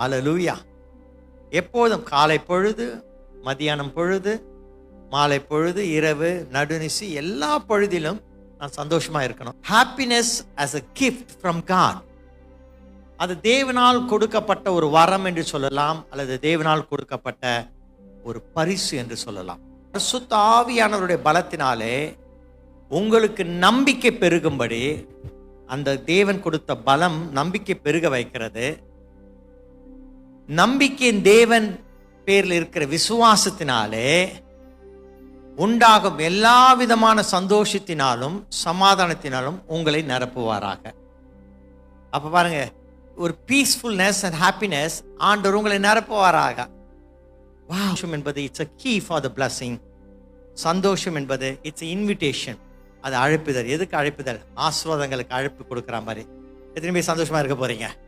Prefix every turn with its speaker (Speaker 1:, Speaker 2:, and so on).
Speaker 1: அல்லேலூயா. எப்போதும் காலை பொழுது, மதியானம் பொழுது, மாலை பொழுது, இரவு, நடுநிசி, எல்லா பொழுதிலும் நான் சந்தோஷமா இருக்கணும். Happiness as a gift from God. அது தேவனால் கொடுக்கப்பட்ட ஒரு வரம் என்று சொல்லலாம், அல்லது தேவனால் கொடுக்கப்பட்ட ஒரு பரிசு என்று சொல்லலாம். பரிசுத்த ஆவியானவருடைய பலத்தினாலே உங்களுக்கு நம்பிக்கை பெருகும்படி அந்த தேவன் கொடுத்த பலம் நம்பிக்கை பெருக வைக்கிறது. நம்பிக்கையின் தேவன் பேரில் இருக்கிற விசுவாசத்தினாலே உண்டாகும் எல்லா விதமான சந்தோஷத்தினாலும் சமாதானத்தினாலும் உங்களை நிரப்புவாராக. அப்ப பாருங்க, ஒரு பீஸ்ஃபுல்னஸ் அண்ட் ஹாப்பினஸ் ஆண்டவர் உங்களை நிரப்புவாராக. சந்தோஷம் என்பது it's a key for the blessing. சந்தோஷம் என்பது இட்ஸ் இன்விடேஷன். அது அழைப்புதல். எதுக்கு அழைப்புதல்? ஆசீர்வாதங்களுக்கு அழைப்பு கொடுக்குற மாதிரி. எத்தனை பேர் சந்தோஷமா இருக்க போறீங்க?